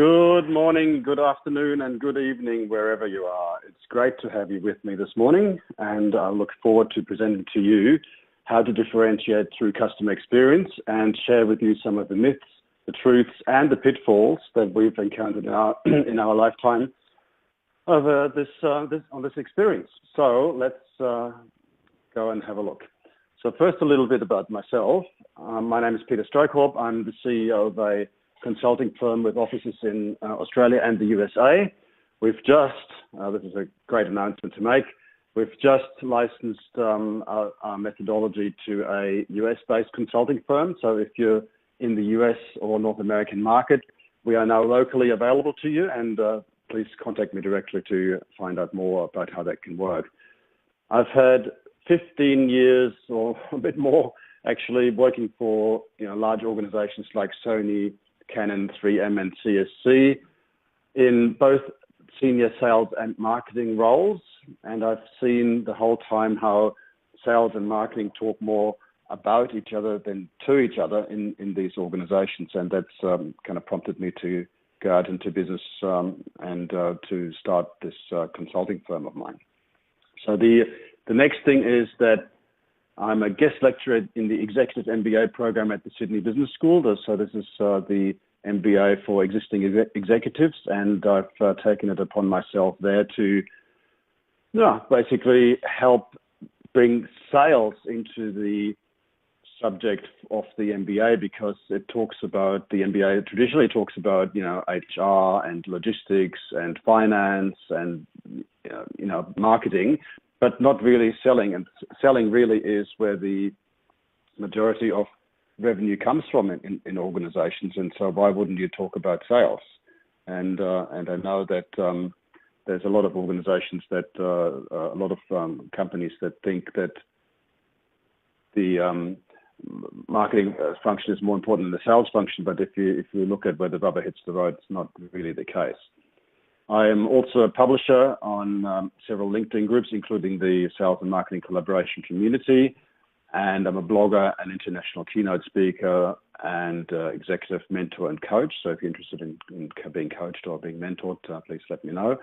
Good morning, good afternoon, and good evening, wherever you are. It's great to have you with me this morning, and I look forward to presenting to you how to differentiate through customer experience and share with you some of the myths, the truths, and the pitfalls that we've encountered in our lifetime of this experience. So let's go and have a look. So first, a little bit about myself. My name is Peter Strokorp. I'm the CEO of a consulting firm with offices in Australia and the USA. We've just, this is a great announcement to make, we've just licensed our methodology to a US-based consulting firm. So if you're in the US or North American market, we are now locally available to you, and please contact me directly to find out more about how that can work. I've had 15 years or a bit more actually working for large organizations like Sony, Canon, 3M, and CSC in both senior sales and marketing roles. And I've seen the whole time how sales and marketing talk more about each other than to each other in these organizations. And that's kind of prompted me to go out into business and to start this consulting firm of mine. So the next thing is that I'm a guest lecturer in the Executive MBA program at the Sydney Business School. So this is the MBA for existing executives, and I've taken it upon myself there to basically help bring sales into the subject of the MBA, because it talks about, the MBA traditionally talks about, HR and logistics and finance and, marketing, but not really selling. And selling really is where the majority of revenue comes from in organizations. And so why wouldn't you talk about sales? And I know that there's a lot of organizations that, a lot of companies that think that the marketing function is more important than the sales function. But if you look at where the rubber hits the road, it's not really the case. I am also a publisher on several LinkedIn groups, including the Sales and Marketing Collaboration Community. And I'm a blogger, an international keynote speaker, and executive mentor and coach. So if you're interested in being coached or being mentored, please let me know.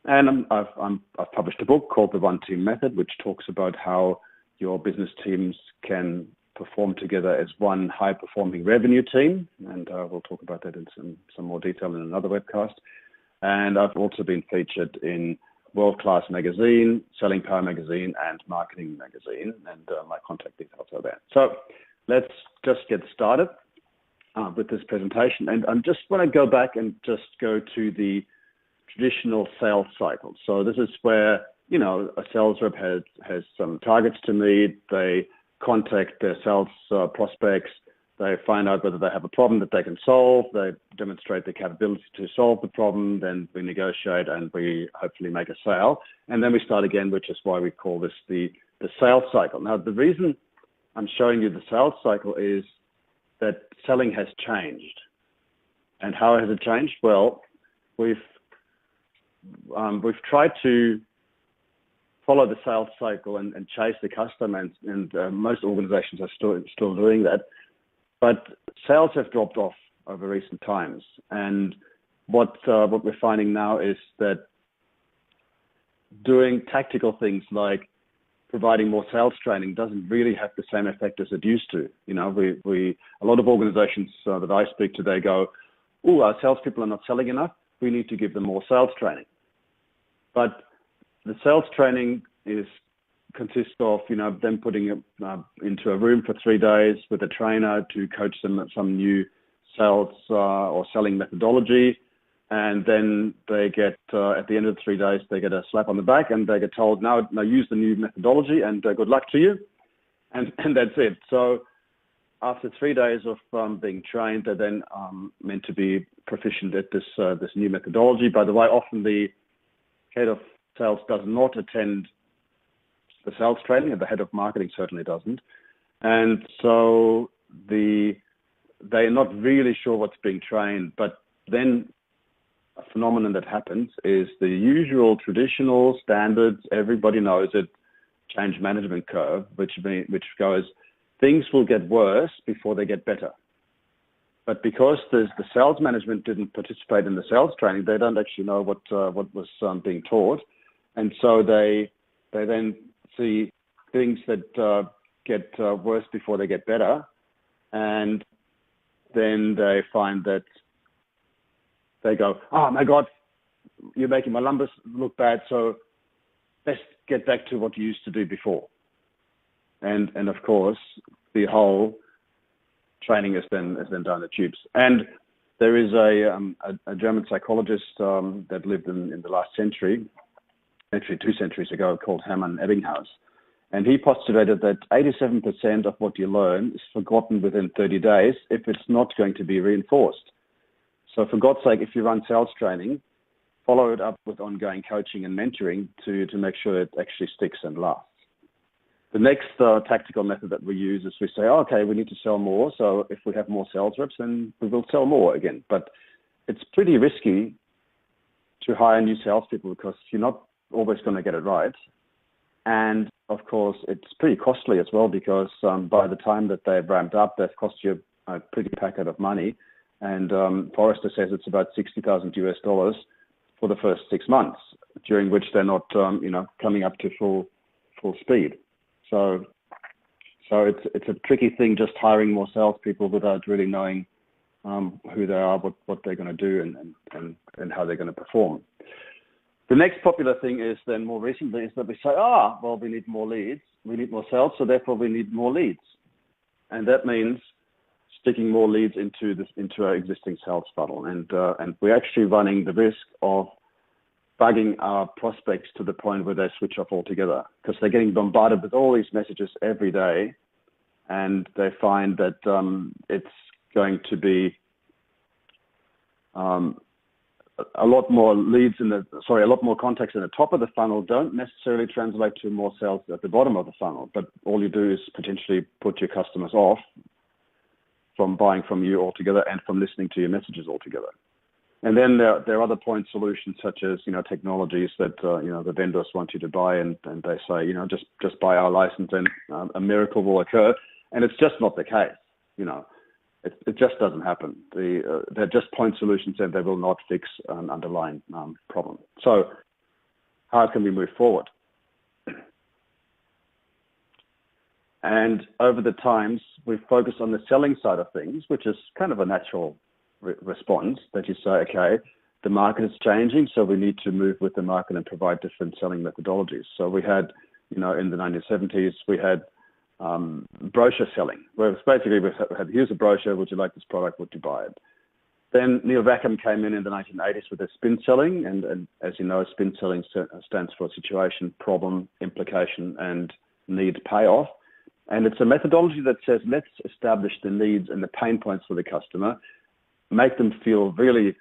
And I've published a book called The One Team Method, which talks about how your business teams can perform together as one high-performing revenue team. And we'll talk about that in some more detail in another webcast. And I've also been featured in World Class Magazine, Selling Power Magazine, and Marketing Magazine, and my contact details are there. So let's just get started with this presentation. And I just want to go back and just go to the traditional sales cycle. So this is where, a sales rep has some targets to meet. They contact their sales prospects. They find out whether they have a problem that they can solve. They demonstrate their capability to solve the problem. Then we negotiate and we hopefully make a sale. And then we start again, which is why we call this the sales cycle. Now, the reason I'm showing you the sales cycle is that selling has changed. And how has it changed? Well, we've tried to follow the sales cycle and chase the customer, and most organizations are still doing that. But sales have dropped off over recent times, and what we're finding now is that doing tactical things like providing more sales training doesn't really have the same effect as it used to. A lot of organizations that I speak to, they go, "Oh, our salespeople are not selling enough. We need to give them more sales training." But the sales training consists of them putting it into a room for 3 days with a trainer to coach them at some new sales or selling methodology, and then they get at the end of the 3 days they get a slap on the back and they get told, now use the new methodology and good luck to you, and that's it. So after 3 days of being trained, they're then meant to be proficient at this new methodology. By the way, often the head of sales does not attend the sales training, and the head of marketing certainly doesn't. And so they're not really sure what's being trained. But then a phenomenon that happens is the usual traditional standards, everybody knows it, change management curve, which goes, things will get worse before they get better. But because the sales management didn't participate in the sales training, they don't actually know what was being taught, and so they then see things that get worse before they get better, and then they find that they go, oh my God, you're making my numbers look bad, so let's get back to what you used to do before. And of course, the whole training is then down the tubes. And there is a German psychologist that lived in the last century, actually 2 centuries ago, called Hermann Ebbinghaus. And he postulated that 87% of what you learn is forgotten within 30 days if it's not going to be reinforced. So for God's sake, if you run sales training, follow it up with ongoing coaching and mentoring to make sure it actually sticks and lasts. The next tactical method that we use is we say, okay, we need to sell more. So if we have more sales reps, then we will sell more again. But it's pretty risky to hire new salespeople because you're not always going to get it right. And of course, it's pretty costly as well because by the time that they've ramped up, they've cost you a pretty packet of money. And Forrester says it's about $60,000 for the first 6 months, during which they're not, coming up to full speed. So it's a tricky thing just hiring more salespeople without really knowing who they are, what they're going to do, and how they're going to perform. The next popular thing is then more recently is that we say, well, we need more leads, we need more sales, so therefore we need more leads, and that means sticking more leads into our existing sales funnel, and we're actually running the risk of bugging our prospects to the point where they switch off altogether because they're getting bombarded with all these messages every day, and they find that it's going to be a lot more contacts in the top of the funnel don't necessarily translate to more sales at the bottom of the funnel, but all you do is potentially put your customers off from buying from you altogether and from listening to your messages altogether. And then there are other point solutions such as, technologies that, the vendors want you to buy and they say, just buy our license and a miracle will occur. And it's just not the case, It just doesn't happen. They're just point solutions and they will not fix an underlying problem. So how can we move forward? And over the times, we've focused on the selling side of things, which is kind of a natural response that you say, okay, the market is changing, so we need to move with the market and provide different selling methodologies. So we had, in the 1970s, we had brochure selling, where it's basically we had, here's a brochure, would you like this product, would you buy it? Then Neil Rackham came in the 1980s with the spin selling, and as you know, spin selling stands for situation, problem, implication, and need payoff. And it's a methodology that says, let's establish the needs and the pain points for the customer, make them feel really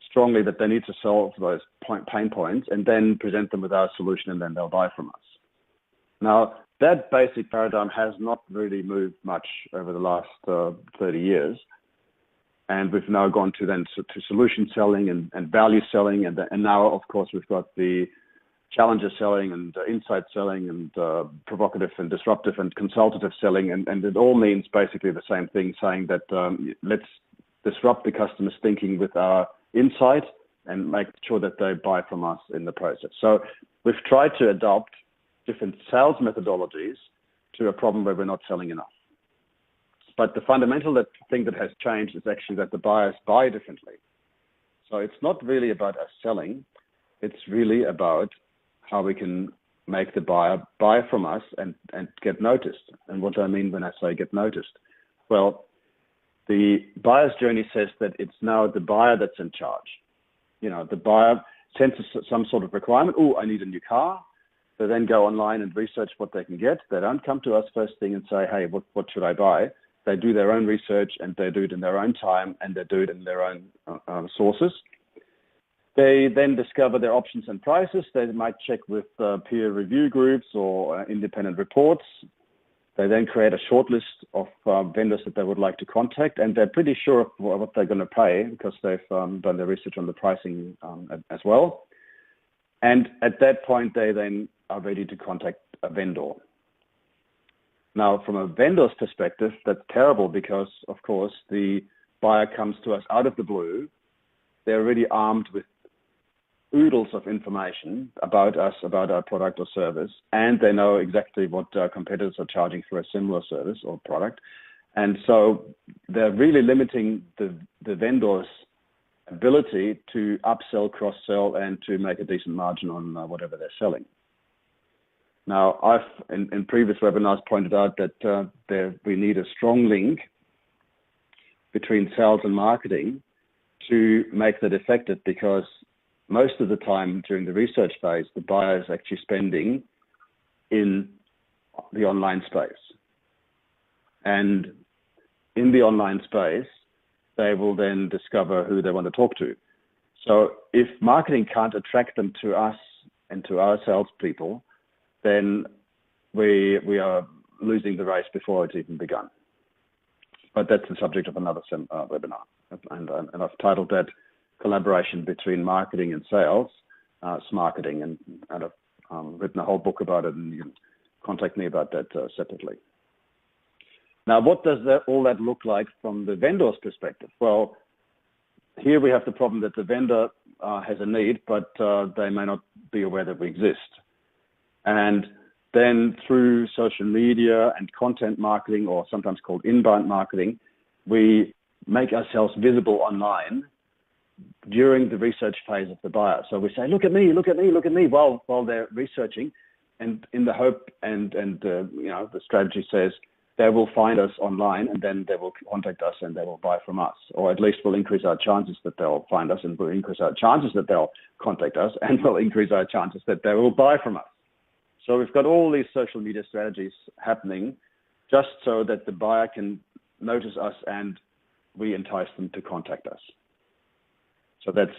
strongly that they need to solve those pain points, and then present them with our solution, and then they'll buy from us. Now, that basic paradigm has not really moved much over the last 30 years. And we've now gone to solution selling and value selling. And now, of course, we've got the challenger selling and insight selling and provocative and disruptive and consultative selling. And it all means basically the same thing, saying that let's disrupt the customer's thinking with our insight and make sure that they buy from us in the process. So we've tried to adopt different sales methodologies to a problem where we're not selling enough. But the fundamental thing that has changed is actually that the buyers buy differently. So it's not really about us selling. It's really about how we can make the buyer buy from us and get noticed. And what do I mean when I say get noticed? Well, the buyer's journey says that it's now the buyer that's in charge. The buyer senses some sort of requirement. Oh, I need a new car. They then go online and research what they can get. They don't come to us first thing and say, hey, what should I buy? They do their own research and they do it in their own time and they do it in their own sources. They then discover their options and prices. They might check with peer review groups or independent reports. They then create a short list of vendors that they would like to contact, and they're pretty sure of what they're going to pay because they've done their research on the pricing as well. And at that point, they then are ready to contact a vendor. Now, from a vendor's perspective, that's terrible because, of course, the buyer comes to us out of the blue, they're already armed with oodles of information about us, about our product or service, and they know exactly what competitors are charging for a similar service or product. And so they're really limiting the vendor's ability to upsell, cross-sell, and to make a decent margin on whatever they're selling. Now, I've, in previous webinars, pointed out that we need a strong link between sales and marketing to make that effective, because most of the time during the research phase, the buyer is actually spending in the online space. And in the online space, they will then discover who they want to talk to. So if marketing can't attract them to us and to our salespeople, then we are losing the race before it's even begun. But that's the subject of another webinar. And I've titled that Collaboration Between Marketing and Sales, Smarketing, and I've written a whole book about it, and you can contact me about that separately. Now, what does all that look like from the vendor's perspective? Well, here we have the problem that the vendor has a need, but they may not be aware that we exist. And then through social media and content marketing, or sometimes called inbound marketing, we make ourselves visible online during the research phase of the buyer. So we say, look at me, look at me, look at me, while they're researching, and in the hope and the strategy says they will find us online, and then they will contact us and they will buy from us, or at least we'll increase our chances that they'll find us, and we'll increase our chances that they'll contact us, and we'll increase our chances that they will buy from us. So we've got all these social media strategies happening just so that the buyer can notice us and we entice them to contact us. So that's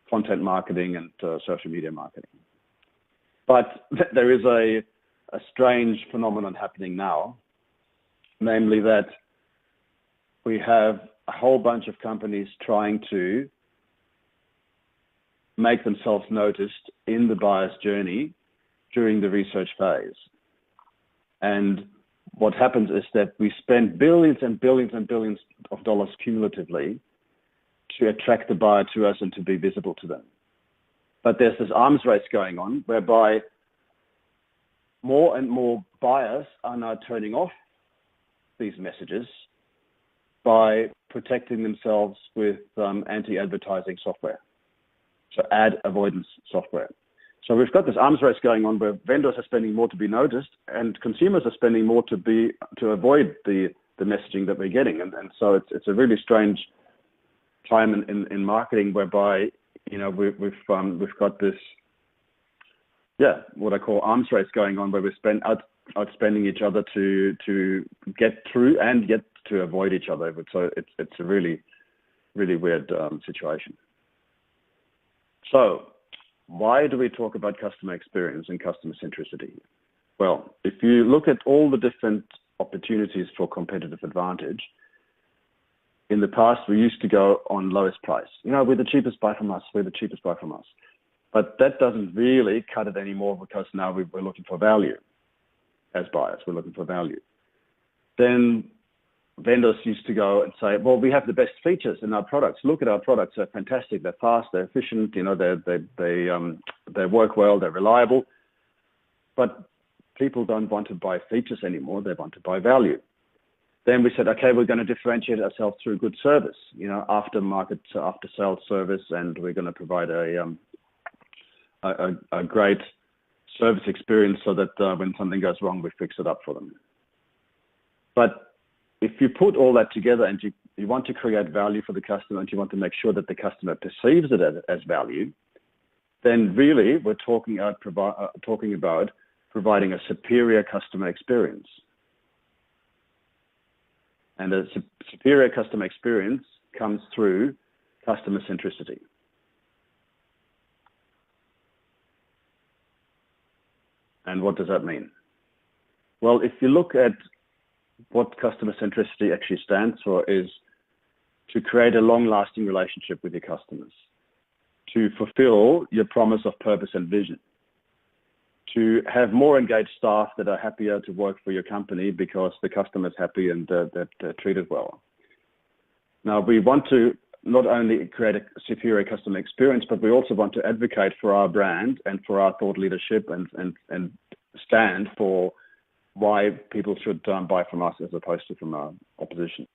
content marketing and social media marketing. But there is a strange phenomenon happening now, namely that we have a whole bunch of companies trying to make themselves noticed in the buyer's journey during the research phase. And what happens is that we spend billions and billions and billions of dollars cumulatively to attract the buyer to us and to be visible to them. But there's this arms race going on whereby more and more buyers are now turning off these messages by protecting themselves with anti-advertising software, so ad avoidance software. So we've got this arms race going on where vendors are spending more to be noticed, and consumers are spending more to avoid the messaging that we're getting. And so it's a really strange time in marketing whereby we've got this what I call arms race going on, where we're outspending each other to get through and yet to avoid each other. So it's a really, really weird situation. So why do we talk about customer experience and customer centricity? Well, if you look at all the different opportunities for competitive advantage, in the past, we used to go on lowest price. We're the cheapest, buy from us. We're the cheapest, buy from us. But that doesn't really cut it anymore, because now we're looking for value as buyers. We're looking for value. Then vendors used to go and say, well, we have the best features in our products. Look at our products. They're fantastic. They're fast. They're efficient. They work well. They're reliable. But people don't want to buy features anymore. They want to buy value. Then we said, okay, we're going to differentiate ourselves through good service, after-market, after-sales service, and we're going to provide a great service experience so that when something goes wrong, we fix it up for them. But if you put all that together and you want to create value for the customer, and you want to make sure that the customer perceives it as value, then really we're talking about providing a superior customer experience. And a superior customer experience comes through customer centricity. And what does that mean? Well, if you look at what customer centricity actually stands for, is to create a long-lasting relationship with your customers, to fulfill your promise of purpose and vision, to have more engaged staff that are happier to work for your company because the customer's happy and they're treated well, Now, we want to not only create a superior customer experience, but we also want to advocate for our brand and for our thought leadership and stand for why people should buy from us as opposed to from our opposition.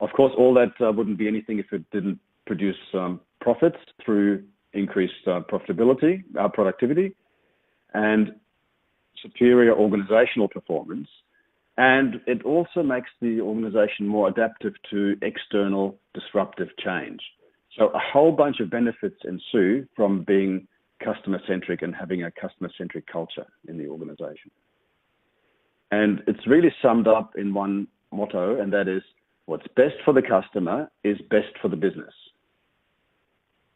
Of course, all that wouldn't be anything if it didn't produce profits through increased productivity, and superior organizational performance. And it also makes the organization more adaptive to external disruptive change. So a whole bunch of benefits ensue from being customer-centric and having a customer-centric culture in the organization. And it's really summed up in one motto, and that is, what's best for the customer is best for the business.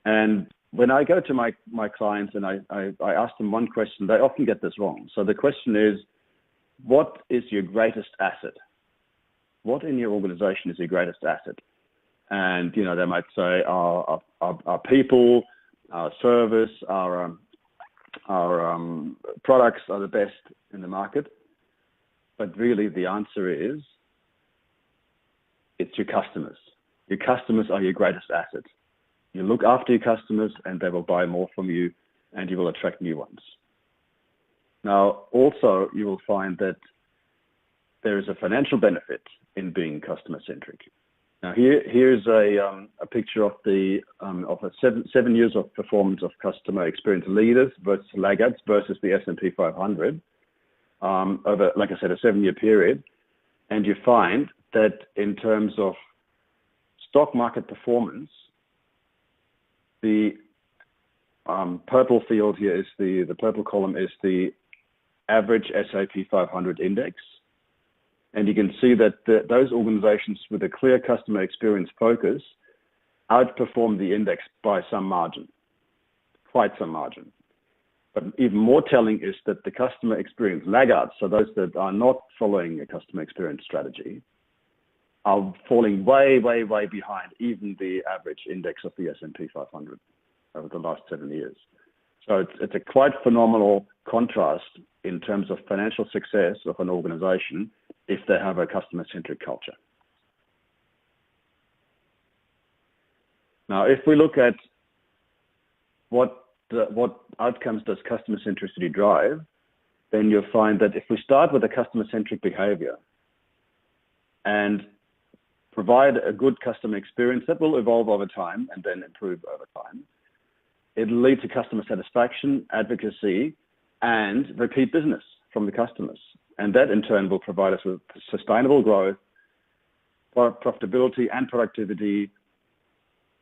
And when I go to my clients and I ask them one question, they often get this wrong. So the question is, what is your greatest asset? What in your organization is your greatest asset? And, you know, they might say our people, our service, our products are the best in the market. But really the answer is, it's your customers. Your customers are your greatest asset. You look after your customers and they will buy more from you and you will attract new ones. Now, also, you will find that there is a financial benefit in being customer-centric. Now, here's a picture of the of 7 years of performance of customer experience leaders versus laggards versus the S&P 500 over, like I said, a 7-year period, and you find that in terms of stock market performance, the purple field here is the purple column is the average S&P 500 index. And you can see that those organizations with a clear customer experience focus outperform the index by some margin, quite some margin. But even more telling is that the customer experience laggards, so those that are not following a customer experience strategy, are falling way, way, way behind even the average index of the S&P 500 over the last 7 years. So it's a quite phenomenal contrast in terms of financial success of an organization if they have a customer-centric culture. Now, if we look at what outcomes does customer centricity drive, then you'll find that if we start with a customer-centric behavior and provide a good customer experience that will evolve over time and then improve over time, it'll lead to customer satisfaction, advocacy, and repeat business from the customers. And that in turn will provide us with sustainable growth, profitability and productivity.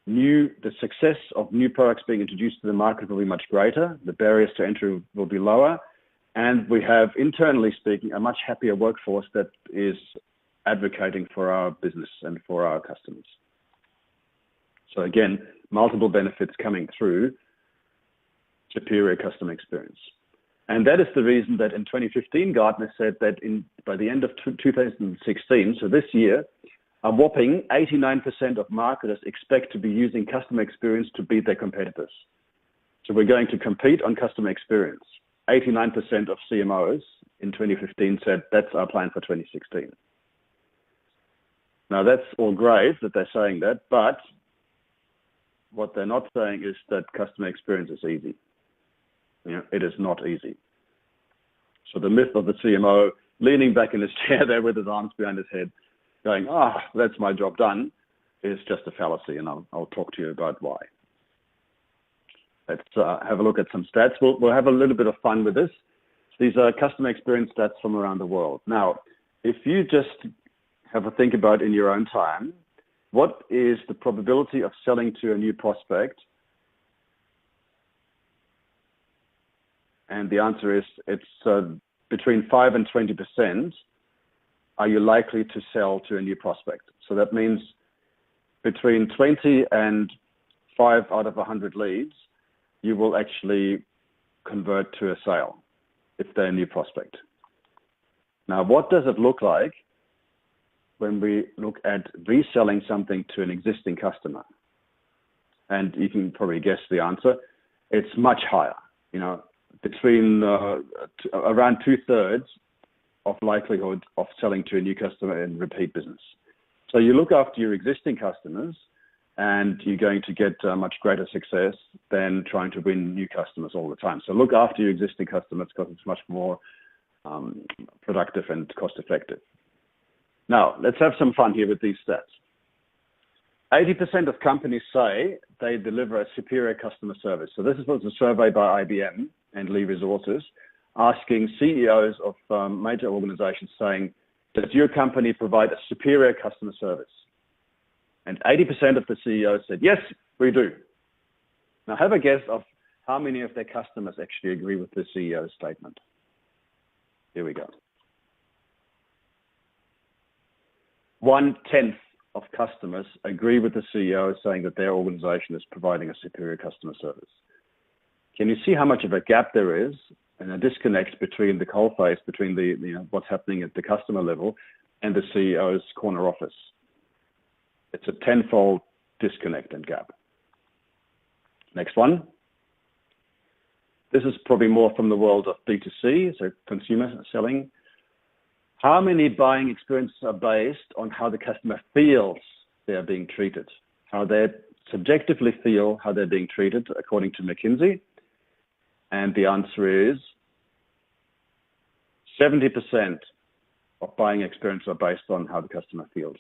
The success of new products being introduced to the market will be much greater. The barriers to entry will be lower. And we have, internally speaking, a much happier workforce that is advocating for our business and for our customers. So again, multiple benefits coming through superior customer experience. And that is the reason that in 2015, Gartner said that by the end of 2016, so this year, a whopping 89% of marketers expect to be using customer experience to beat their competitors. So we're going to compete on customer experience. 89% of CMOs in 2015 said that's our plan for 2016. Now that's all great that they're saying that, but what they're not saying is that customer experience is easy. You know, it is not easy. So the myth of the CMO leaning back in his chair there with his arms behind his head, going, that's my job done, is just a fallacy, and I'll talk to you about why. Let's have a look at some stats. We'll have a little bit of fun with this. These are customer experience stats from around the world. Now, if you just have a think about in your own time, what is the probability of selling to a new prospect? And the answer is it's between 5 and 20%. Are you likely to sell to a new prospect? So that means between 20 and 5 out of 100 leads, you will actually convert to a sale if they're a new prospect. Now, what does it look like when we look at reselling something to an existing customer? And you can probably guess the answer. It's much higher, between around 2/3 of likelihood of selling to a new customer in repeat business. So you look after your existing customers, and you're going to get much greater success than trying to win new customers all the time. So look after your existing customers because it's much more productive and cost effective. Now, let's have some fun here with these stats. 80% of companies say they deliver a superior customer service. So this was a survey by IBM and Lee Resources asking CEOs of major organizations saying, does your company provide a superior customer service? And 80% of the CEOs said, yes, we do. Now have a guess of how many of their customers actually agree with the CEO's statement. Here we go. 1/10 of customers agree with the CEO saying that their organization is providing a superior customer service. Can you see how much of a gap there is and a disconnect between the coalface, between what's happening at the customer level and the CEO's corner office? It's a tenfold disconnect and gap. Next one. This is probably more from the world of B2C, so consumer selling. How many buying experiences are based on how the customer feels they are being treated, how they subjectively feel how they're being treated according to McKinsey? And the answer is 70% of buying experiences are based on how the customer feels.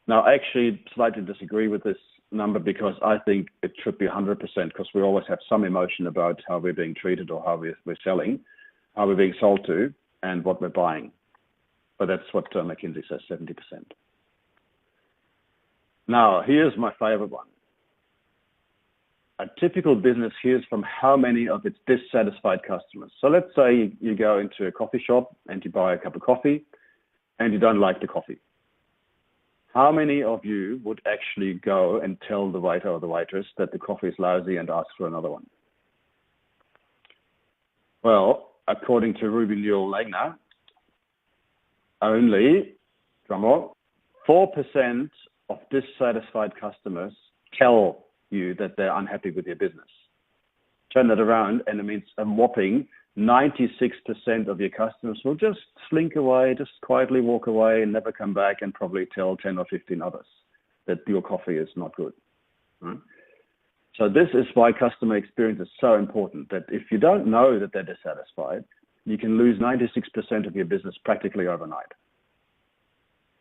Now, I actually slightly disagree with this number because I think it should be 100% because we always have some emotion about how we're being treated or how we're selling, how we're being sold to, and what we're buying. But that's what McKinsey says, 70%. Now, here's my favorite one. A typical business hears from how many of its dissatisfied customers. So let's say you go into a coffee shop and you buy a cup of coffee and you don't like the coffee. How many of you would actually go and tell the waiter or the waitress that the coffee is lousy and ask for another one? Well, according to Ruby Newell-Lagner, only, drumroll, 4% of dissatisfied customers tell you that they're unhappy with your business. Turn that around and it means a whopping 96% of your customers will just slink away, just quietly walk away and never come back and probably tell 10 or 15 others that your coffee is not good. Right? So this is why customer experience is so important, that if you don't know that they're dissatisfied, you can lose 96% of your business practically overnight.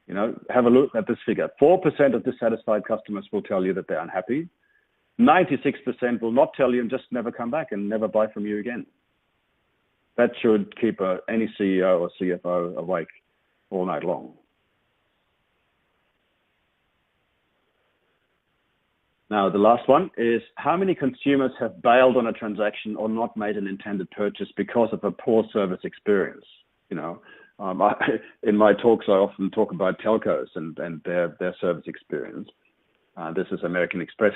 You know, have a look at this figure. 4% of dissatisfied customers will tell you that they're unhappy. 96% will not tell you and just never come back and never buy from you again. That should keep any CEO or CFO awake all night long. Now, the last one is how many consumers have bailed on a transaction or not made an intended purchase because of a poor service experience? You know, in my talks, I often talk about telcos and their service experience. This is American Express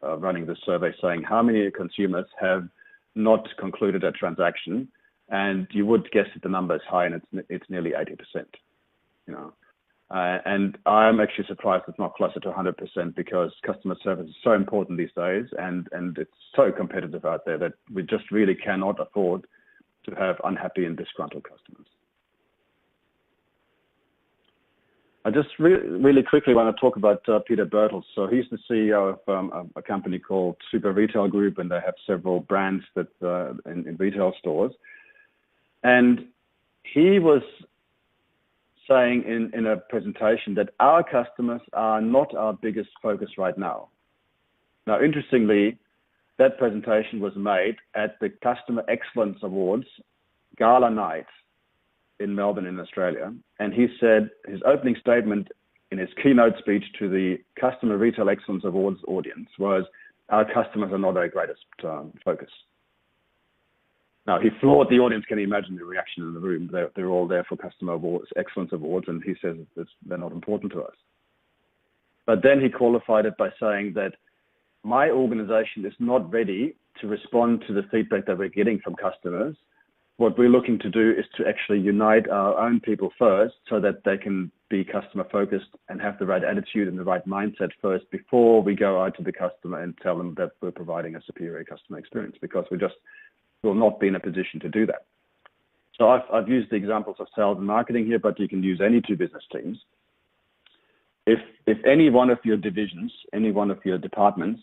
running this survey saying how many consumers have not concluded a transaction, and you would guess that the number is high, and it's nearly 80%. You know, and I'm actually surprised it's not closer to 100% because customer service is so important these days, and it's so competitive out there that we just really cannot afford to have unhappy and disgruntled customers. I just really quickly want to talk about Peter Bertels. So he's the CEO of a company called Super Retail Group, and they have several brands that in retail stores. And he was saying in a presentation that our customers are not our biggest focus right now. Now, interestingly, that presentation was made at the Customer Excellence Awards Gala Night in Melbourne in Australia. And he said his opening statement in his keynote speech to the Customer Retail Excellence Awards audience was, our customers are not our greatest focus. Now, he floored the audience. Can you imagine the reaction in the room? They're all there for Customer Awards, Excellence Awards, and he says they're not important to us. But then he qualified it by saying that my organization is not ready to respond to the feedback that we're getting from customers. What we're looking to do is to actually unite our own people first so that they can be customer focused and have the right attitude and the right mindset first before we go out to the customer and tell them that we're providing a superior customer experience, because we just will not be in a position to do that. So I've used the examples of sales and marketing here, but you can use any two business teams. if any one of your divisions, any one of your departments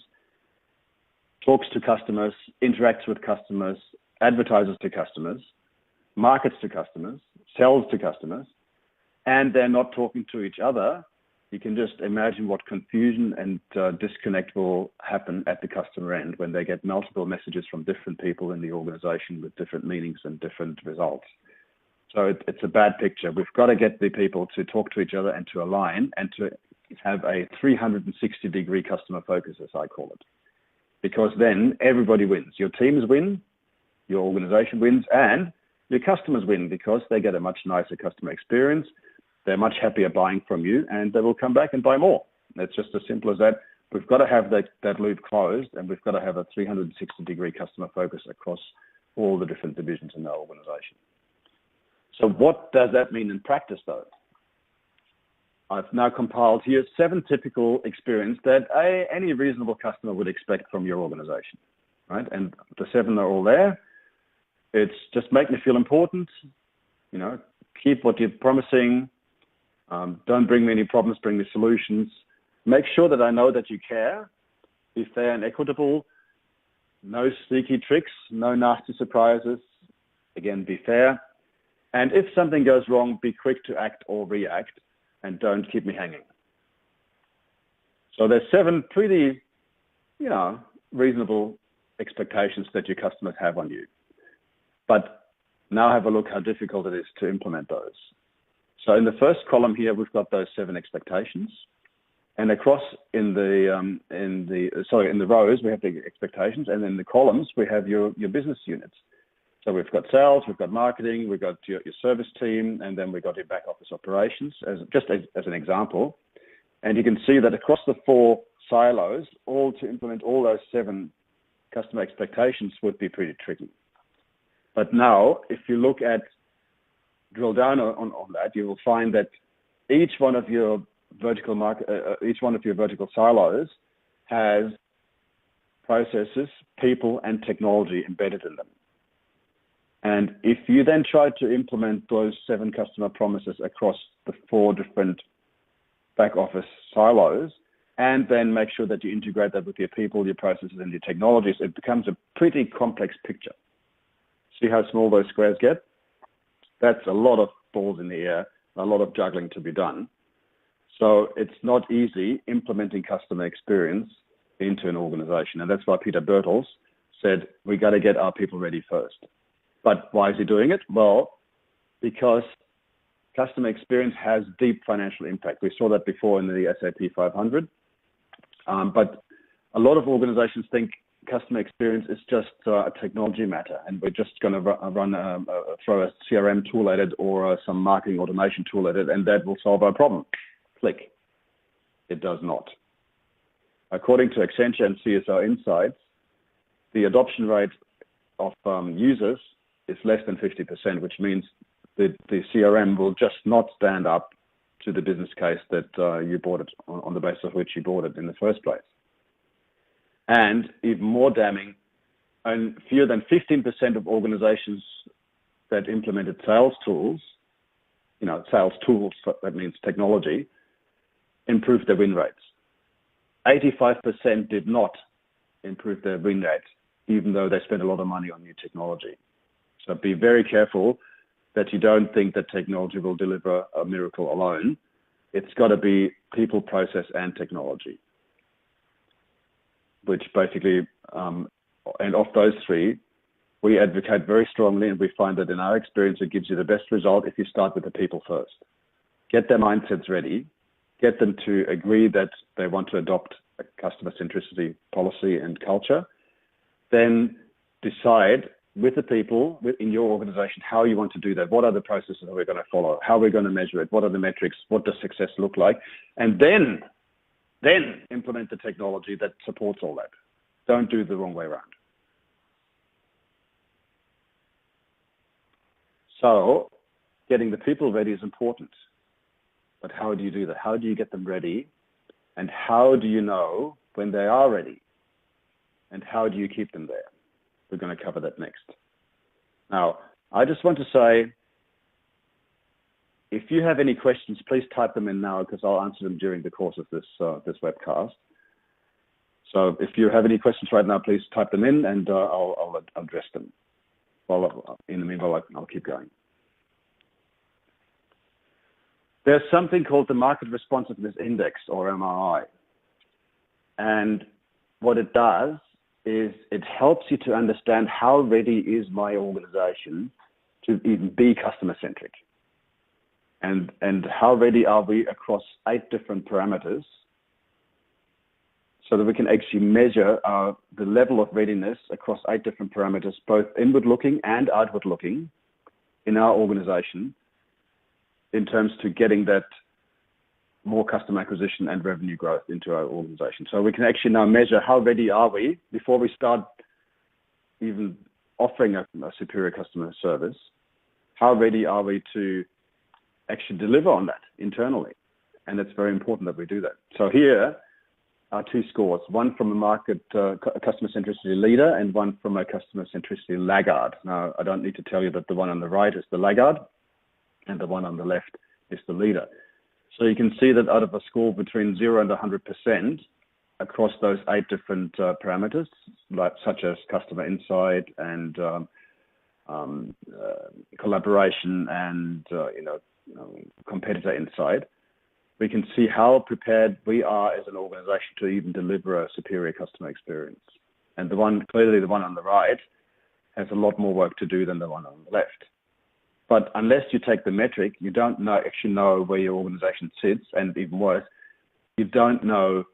talks to customers, interacts with customers, advertises to customers, markets to customers, sells to customers, and they're not talking to each other, you can just imagine what confusion and disconnect will happen at the customer end when they get multiple messages from different people in the organization with different meanings and different results. So it's a bad picture. We've got to get the people to talk to each other and to align and to have a 360-degree customer focus, as I call it. Because then everybody wins. Your teams win, your organization wins, and your customers win because they get a much nicer customer experience. They're much happier buying from you, and they will come back and buy more. It's just as simple as that. We've got to have that loop closed, and we've got to have a 360-degree customer focus across all the different divisions in our organization. So what does that mean in practice, though? I've now compiled here 7 typical experience that any reasonable customer would expect from your organization, right? And the 7 are all there. It's just make me feel important, keep what you're promising, don't bring me any problems, bring me solutions. Make sure that I know that you care, be fair and equitable, no sneaky tricks, no nasty surprises. Again, be fair. And if something goes wrong, be quick to act or react and don't keep me hanging. So there's 7 pretty, reasonable expectations that your customers have on you. But now have a look how difficult it is to implement those. So in the first column here, we've got those 7 expectations. And across in the rows, we have the expectations. And in the columns, we have your business units. So we've got sales, we've got marketing, we've got your service team, and then we've got your back office operations, as an example. And you can see that across the 4 silos, all to implement all those 7 customer expectations would be pretty tricky. But now, if you drill down on that, you will find that each one of your vertical silos has processes, people, and technology embedded in them. And if you then try to implement those 7 customer promises across the 4 different back office silos, and then make sure that you integrate that with your people, your processes, and your technologies, it becomes a pretty complex picture. See how small those squares get? That's a lot of balls in the air, a lot of juggling to be done. So it's not easy implementing customer experience into an organization. And that's why Peter Bertels said, we got to get our people ready first. But why is he doing it? Well, because customer experience has deep financial impact. We saw that before in the SAP 500. But a lot of organizations think customer experience is just a technology matter, and we're just going to throw a CRM tool at it or some marketing automation tool at it, and that will solve our problem. Click. It does not. According to Accenture and CSO Insights, the adoption rate of users is less than 50%, which means that the CRM will just not stand up to the business case that you bought it on the basis of which you bought it in the first place. And even more damning, and fewer than 15% of organizations that implemented sales tools, that means technology, improved their win rates. 85% did not improve their win rates, even though they spent a lot of money on new technology. So be very careful that you don't think that technology will deliver a miracle alone. It's got to be people, process, and technology, which basically, and of those 3, we advocate very strongly, and we find that in our experience, it gives you the best result if you start with the people first. Get their mindsets ready, get them to agree that they want to adopt a customer centricity policy and culture, then decide with the people in your organization how you want to do that. What are the processes that we're going to follow? How are we going to measure it? What are the metrics? What does success look like? And then implement the technology that supports all that. Don't do it the wrong way around. So getting the people ready is important. But how do you do that? How do you get them ready? And how do you know when they are ready? And how do you keep them there? We're going to cover that next. Now, I just want to say if you have any questions, please type them in now because I'll answer them during the course of this webcast. So if you have any questions right now, please type them in and I'll address them. Well, in the meanwhile, I'll keep going. There's something called the Market Responsiveness Index, or MRI. And what it does is it helps you to understand how ready is my organization to even be customer-centric. And how ready are we across 8 different parameters so that we can actually measure the level of readiness across 8 different parameters, both inward-looking and outward-looking in our organization, in terms to getting that more customer acquisition and revenue growth into our organization. So we can actually now measure how ready are we before we start even offering a superior customer service. How ready are we to actually deliver on that internally? And it's very important that we do that. So here are 2 scores, one from a market customer centricity leader and one from a customer centricity laggard. Now, I don't need to tell you that the one on the right is the laggard and the one on the left is the leader. So you can see that out of a score between 0 and 100% across those 8 different parameters, such as customer insight and collaboration and competitor insight, we can see how prepared we are as an organization to even deliver a superior customer experience. And clearly the one on the right has a lot more work to do than the one on the left. But unless you take the metric, you don't actually know where your organization sits, and even worse, you don't know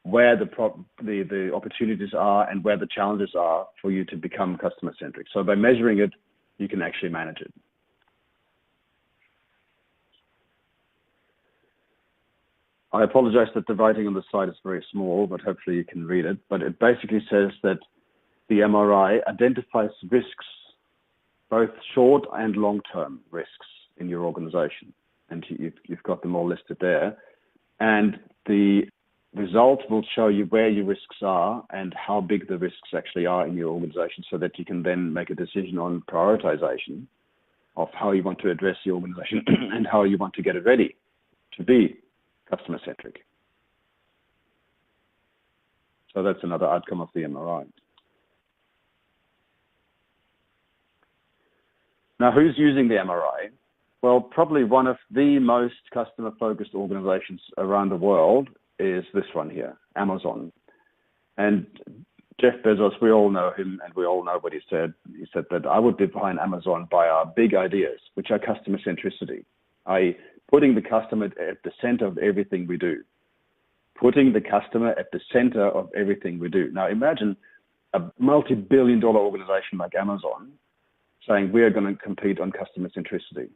where the opportunities are and where the challenges are for you to become customer-centric. So by measuring it, you can actually manage it. I apologize that the writing on the side is very small, but hopefully you can read it. But it basically says that the MRI identifies risks, both short and long-term risks in your organization. And you've got them all listed there. And the result will show you where your risks are and how big the risks actually are in your organization, so that you can then make a decision on prioritization of how you want to address the organization and how you want to get it ready to be customer-centric. So that's another outcome of the MRI. Now, who's using the MRI? Well, probably one of the most customer-focused organizations around the world is this one here, Amazon. And Jeff Bezos, we all know him and we all know what he said. He said that I would define Amazon by our big ideas, which are customer centricity, i.e. putting the customer at the center of everything we do. Putting the customer at the center of everything we do. Now imagine a multi-billion-dollar organization like Amazon saying we are going to compete on customer centricity.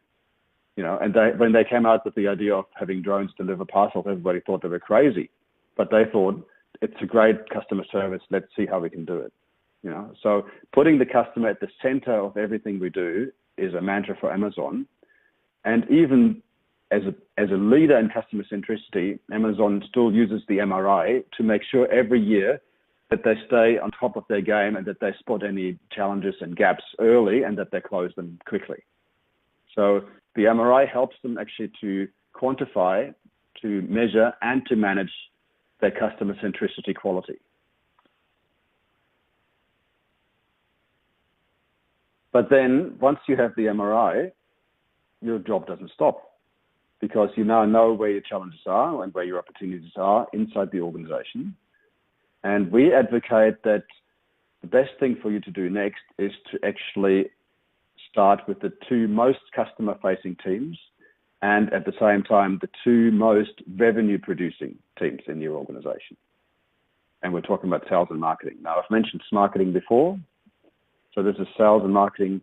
And when they came out with the idea of having drones deliver parcels, everybody thought they were crazy, but they thought it's a great customer service. Let's see how we can do it. So putting the customer at the center of everything we do is a mantra for Amazon. And even as a leader in customer centricity, Amazon still uses the MRI to make sure every year that they stay on top of their game and that they spot any challenges and gaps early and that they close them quickly. So the MRI helps them actually to quantify, to measure, and to manage their customer centricity quality. But then once you have the MRI, your job doesn't stop, because you now know where your challenges are and where your opportunities are inside the organization. And we advocate that the best thing for you to do next is to actually start with the 2 most customer-facing teams and at the same time, the 2 most revenue-producing teams in your organization. And we're talking about sales and marketing. Now, I've mentioned marketing before. So this is sales and marketing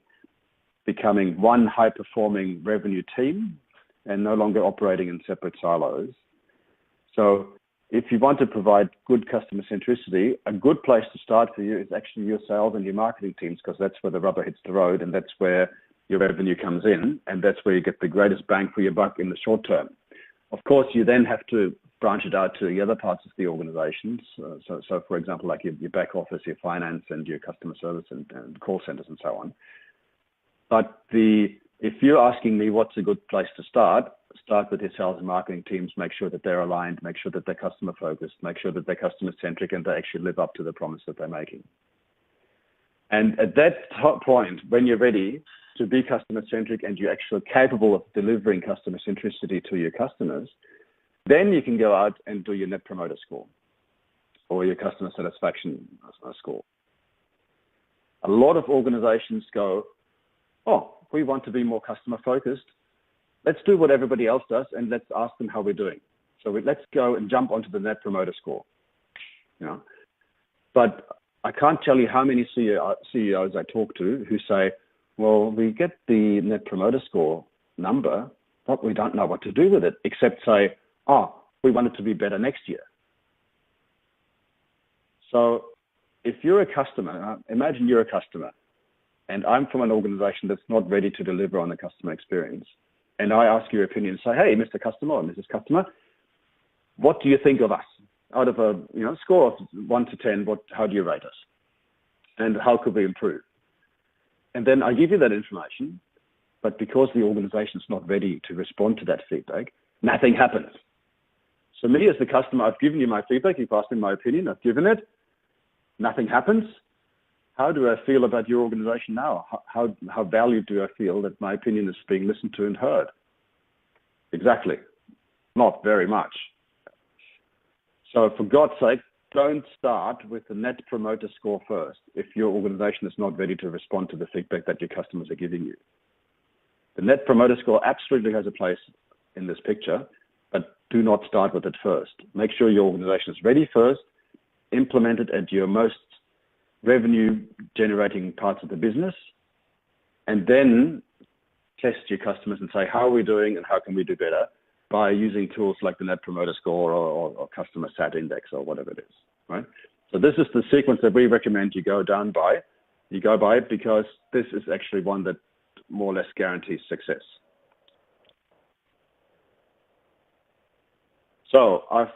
becoming one high-performing revenue team and no longer operating in separate silos. So if you want to provide good customer centricity, a good place to start for you is actually your sales and your marketing teams, because that's where the rubber hits the road and that's where your revenue comes in, and that's where you get the greatest bang for your buck in the short term. Of course, you then have to branch it out to the other parts of the organizations. So for example, like your back office, your finance, and your customer service and call centers and so on. But the if you're asking me what's a good place to start with your sales and marketing teams, make sure that they're aligned, make sure that they're customer focused, make sure that they're customer centric and they actually live up to the promise that they're making. And at that point, when you're ready to be customer centric and you're actually capable of delivering customer centricity to your customers, then you can go out and do your Net Promoter Score or your customer satisfaction score. A lot of organizations go, oh, we want to be more customer focused. Let's do what everybody else does and let's ask them how we're doing. So let's go and jump onto the Net Promoter Score. But I can't tell you how many CEOs I talk to who say, well, we get the Net Promoter Score number, but we don't know what to do with it, except say, oh, we want it to be better next year. So if you're a customer, imagine you're a customer, and I'm from an organization that's not ready to deliver on the customer experience. And I ask your opinion, say, hey, Mr. Customer or Mrs. Customer, what do you think of us? Out of a score of 1 to 10, how do you rate us? And how could we improve? And then I give you that information, but because the organization is not ready to respond to that feedback, nothing happens. So me as the customer, I've given you my feedback, you've asked me my opinion, I've given it, nothing happens. How do I feel about your organization now? How valued do I feel that my opinion is being listened to and heard? Exactly. Not very much. So for God's sake, don't start with the Net Promoter Score first if your organization is not ready to respond to the feedback that your customers are giving you. The Net Promoter Score absolutely has a place in this picture, but do not start with it first. Make sure your organization is ready first, implement it at your most revenue-generating parts of the business, and then test your customers and say, how are we doing and how can we do better by using tools like the Net Promoter Score or Customer Sat Index or whatever it is, right? So this is the sequence that we recommend you go by it because this is actually one that more or less guarantees success. So I've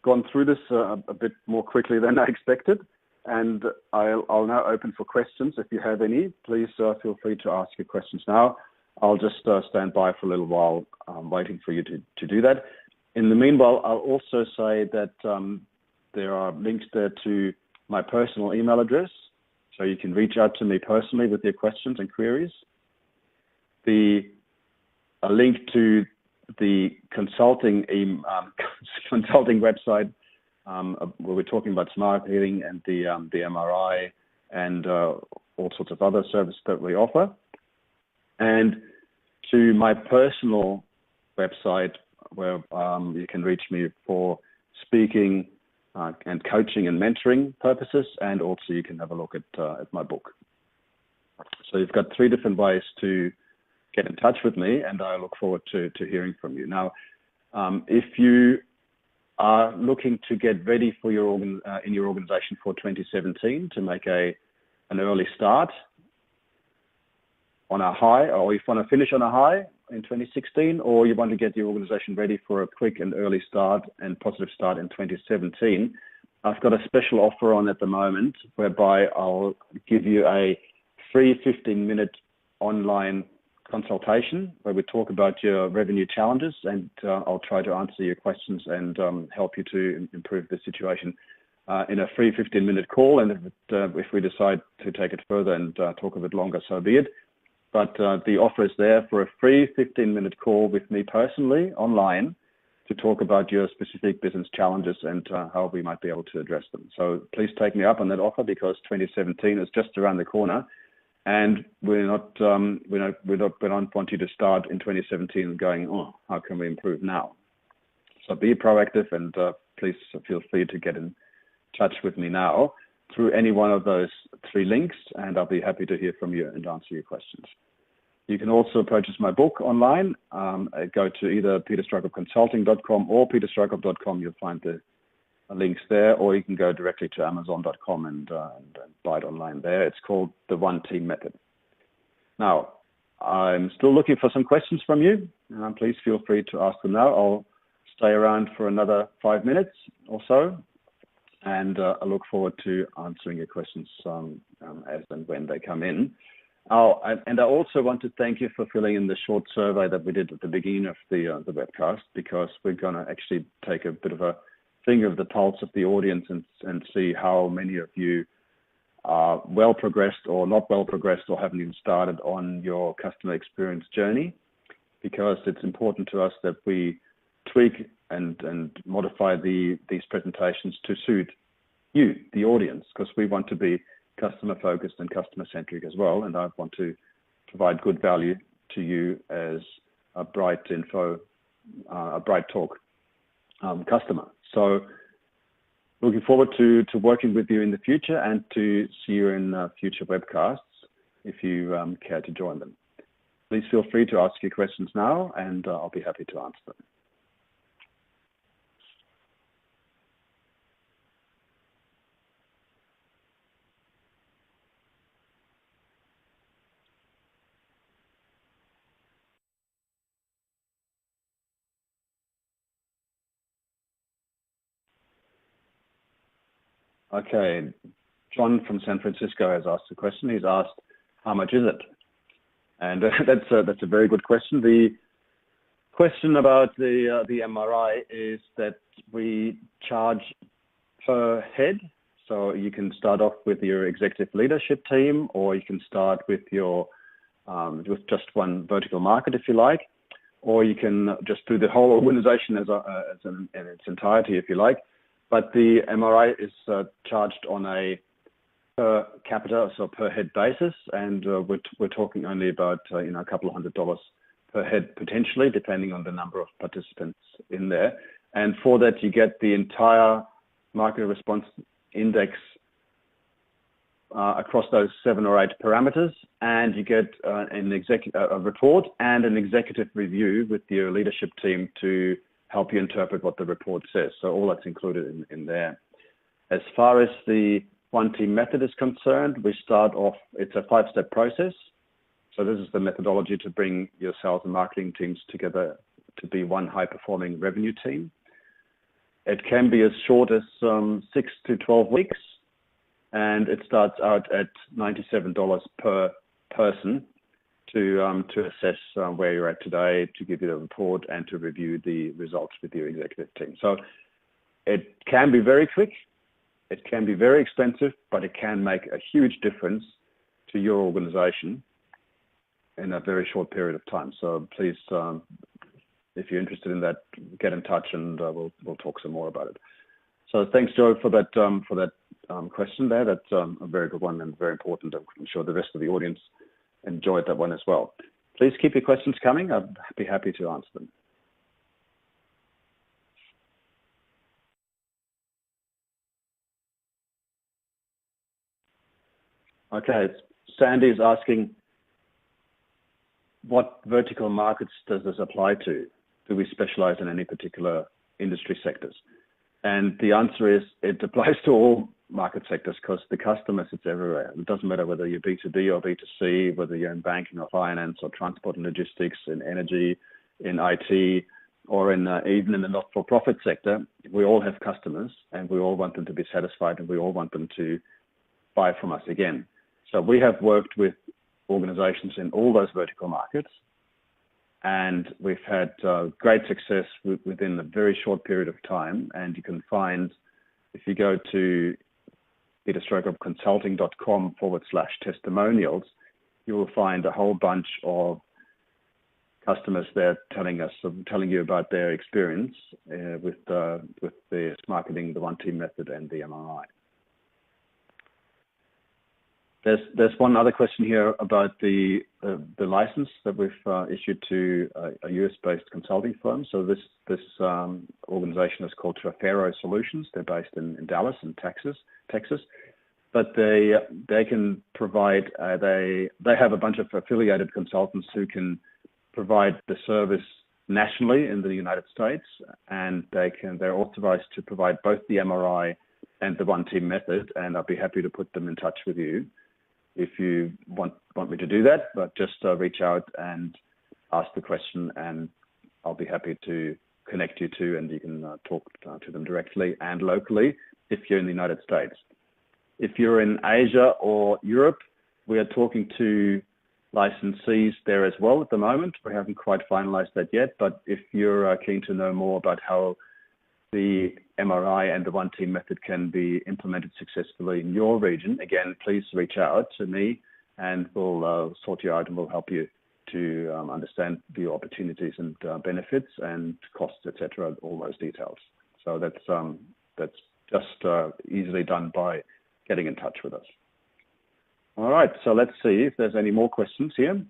gone through this a bit more quickly than I expected. And I'll now open for questions. If you have any, please feel free to ask your questions now. I'll just stand by for a little while, waiting for you to do that. In the meanwhile, I'll also say that there are links there to my personal email address, so you can reach out to me personally with your questions and queries. A link to the consulting website, where we're talking about smart hearing and the MRI and all sorts of other services that we offer, and to my personal website where you can reach me for speaking and coaching and mentoring purposes, and also you can have a look at my book. So you've got 3 different ways to get in touch with me, and I look forward to hearing from you. Now, if you are looking to get ready for in your organization for 2017 to make an early start on a high, or you want to finish on a high in 2016, or you want to get your organization ready for a quick and early start and positive start in 2017, I've got a special offer on at the moment whereby I'll give you a free 15-minute online consultation where we talk about your revenue challenges, and I'll try to answer your questions and help you to improve the situation in a free 15-minute call. And if we decide to take it further and talk a bit longer, so be it. But the offer is there for a free 15-minute call with me personally online to talk about your specific business challenges and how we might be able to address them. So please take me up on that offer, because 2017 is just around the corner. And we don't want you to start in 2017 going, oh, how can we improve now? So be proactive, and please feel free to get in touch with me now through any one of those 3 links, and I'll be happy to hear from you and answer your questions. You can also purchase my book online. Go to either peterstruckupconsulting.com or peterstruckup.com. You'll find the links there, or you can go directly to amazon.com and buy it online there. It's called the One Team Method. Now, I'm still looking for some questions from you. Please feel free to ask them now. I'll stay around for another 5 minutes or so, and I look forward to answering your questions as and when they come in. Oh, and I also want to thank you for filling in the short survey that we did at the beginning of the webcast, because we're going to actually take a bit of a finger of the pulse of the audience and see how many of you are well progressed or not well progressed or haven't even started on your customer experience journey, because it's important to us that we tweak and modify these presentations to suit you, the audience, because we want to be customer focused and customer centric as well. And I want to provide good value to you as a bright talk customer. So looking forward to working with you in the future and to see you in future webcasts if you care to join them. Please feel free to ask your questions now, and I'll be happy to answer them. Okay, John from San Francisco has asked a question. He's asked, how much is it? And that's a very good question. The question about the MRI is that we charge per head. So you can start off with your executive leadership team, or you can start with your with just one vertical market if you like, or you can just do the whole organization in its entirety if you like. But the MRI is charged on a per capita, so per head basis, and we're talking only about a couple of $100 per head potentially, depending on the number of participants in there. And for that, you get the entire market response index across those 7 or 8 parameters, and you get a report and an executive review with your leadership team to help you interpret what the report says. So all that's included in there. As far as the one team method is concerned, we start off, it's a 5-step process. So this is the methodology to bring your sales and marketing teams together to be one high performing revenue team. It can be as short as 6 to 12 weeks, and it starts out at $97 per person to assess where you're at today, to give you the report, and to review the results with your executive team. So it can be very quick, it can be very expensive, but it can make a huge difference to your organization in a very short period of time. So please, if you're interested in that, get in touch, and we'll talk some more about it. So thanks, Joe, for that question there. That's a very good one and very important. I'm sure the rest of the audience enjoyed that one as well. Please keep your questions coming. I'd be happy to answer them. Okay, Sandy is asking, what vertical markets does this apply to? Do we specialize in any particular industry sectors? And the answer is, it applies to all market sectors, because the customer sits everywhere. It doesn't matter whether you're B2B or B2C, whether you're in banking or finance or transport and logistics, in energy, in IT, or in even in the not-for-profit sector. We all have customers, and we all want them to be satisfied, and we all want them to buy from us again. So we have worked with organizations in all those vertical markets, and we've had great success within a very short period of time. And you can find, if you go to peterstrokovconsulting.com/testimonials, you will find a whole bunch of customers there telling you about their experience with the marketing, the one team method, and the MRI. There's one other question here about the license that we've issued to a US-based consulting firm. So this organization is called Trafero Solutions. They're based in Dallas, in Texas. But they can provide they have a bunch of affiliated consultants who can provide the service nationally in the United States, and they're authorized to provide both the MRI and the one team method. And I'll be happy to put them in touch with you if you want me to do that, but just reach out and ask the question, and I'll be happy to connect you to, and you can talk to them directly and locally if you're in the United States. If you're in Asia or Europe, we are talking to licensees there as well at the moment. We haven't quite finalized that yet, but if you're keen to know more about how the MRI and the one team method can be implemented successfully in your region, again, please reach out to me and we'll sort you out and we'll help you to understand the opportunities and benefits and costs, etc., all those details. So that's just easily done by getting in touch with us. All right, so let's see if there's any more questions here.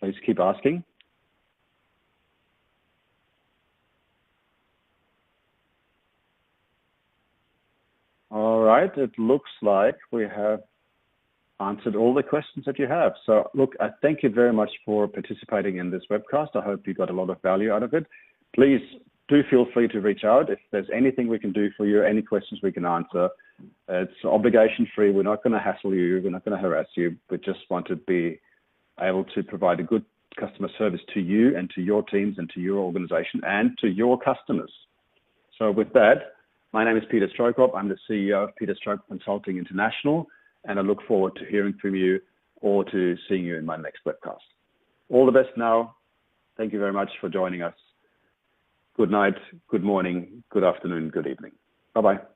Please keep asking. All right, it looks like we have answered all the questions that you have. So look, I thank you very much for participating in this webcast. I hope you got a lot of value out of it. Please do feel free to reach out if there's anything we can do for you, any questions we can answer. It's obligation free. We're not going to hassle you. We're not going to harass you. We just want to be able to provide a good customer service to you and to your teams and to your organization and to your customers. So with that, my name is Peter Stroykop. I'm the CEO of Peter Stroykop Consulting International, and I look forward to hearing from you or to seeing you in my next webcast. All the best now. Thank you very much for joining us. Good night, good morning, good afternoon, good evening. Bye-bye.